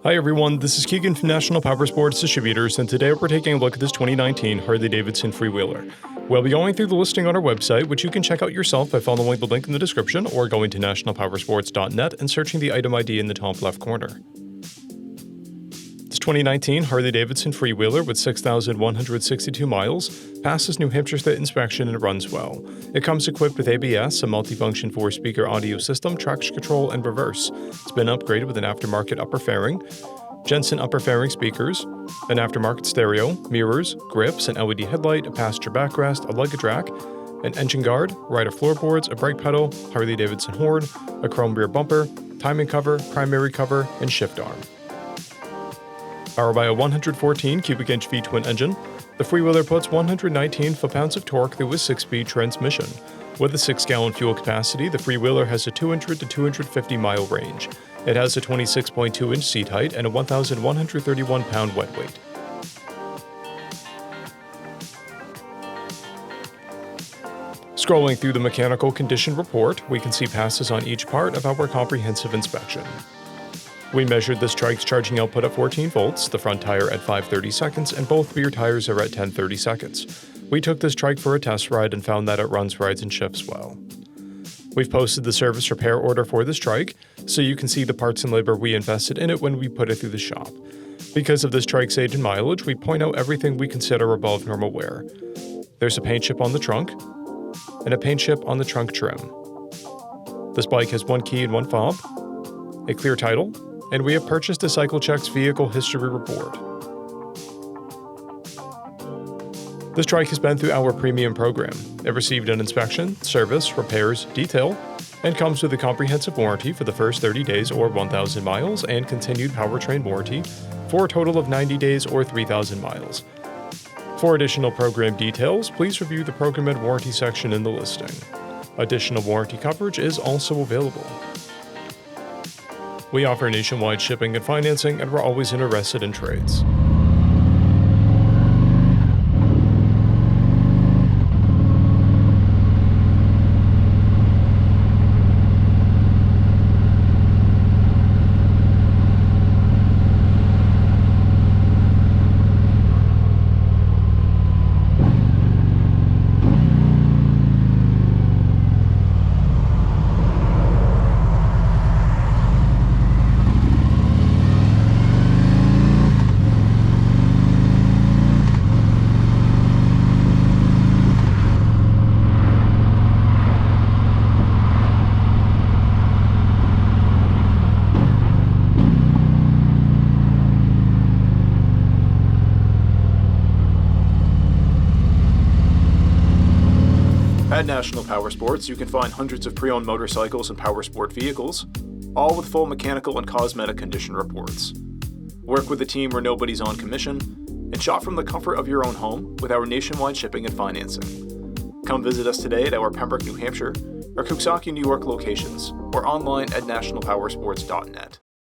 Hi everyone, this is Keegan from National Powersports Distributors, and today we're taking a look at this 2019 Harley-Davidson Freewheeler. We'll be going through the listing on our website, which you can check out yourself by following the link in the description or going to nationalpowersports.net and searching the item ID in the top left corner. This 2019 Harley-Davidson Freewheeler with 6,162 miles passes New Hampshire State inspection and runs well. It comes equipped with ABS, a multifunction 4-speaker audio system, traction control, and reverse. It's been upgraded with an aftermarket upper fairing, Jensen upper fairing speakers, an aftermarket stereo, mirrors, grips, an LED headlight, a passenger backrest, a luggage rack, an engine guard, rider floorboards, a brake pedal, Harley-Davidson horn, a chrome rear bumper, timing cover, primary cover, and shift arm. Powered by a 114 cubic inch V-twin engine, the Freewheeler puts 119 foot-pounds of torque through a 6-speed transmission. With a 6-gallon fuel capacity, the Freewheeler has a 200 to 250 mile range. It has a 26.2 inch seat height and a 1,131 pound wet weight. Scrolling through the mechanical condition report, we can see passes on each part of our comprehensive inspection. We measured this trike's charging output at 14 volts, the front tire at 530 seconds, and both rear tires are at 1030 seconds. We took this trike for a test ride and found that it runs, rides, and shifts well. We've posted the service repair order for this trike, so you can see the parts and labor we invested in it when we put it through the shop. Because of this trike's age and mileage, we point out everything we consider above normal wear. There's a paint chip on the trunk, and a paint chip on the trunk trim. This bike has one key and one fob, a clear title, and we have purchased a CycleCheck's vehicle history report. This trike has been through our premium program. It received an inspection, service, repairs, detail, and comes with a comprehensive warranty for the first 30 days or 1,000 miles and continued powertrain warranty for a total of 90 days or 3,000 miles. For additional program details, please review the program and warranty section in the listing. Additional warranty coverage is also available. We offer nationwide shipping and financing, and we're always interested in trades. At National Powersports, you can find hundreds of pre-owned motorcycles and powersport vehicles, all with full mechanical and cosmetic condition reports. Work with a team where nobody's on commission, and shop from the comfort of your own home with our nationwide shipping and financing. Come visit us today at our Pembroke, New Hampshire, or Coxsackie, New York locations, or online at nationalpowersports.net.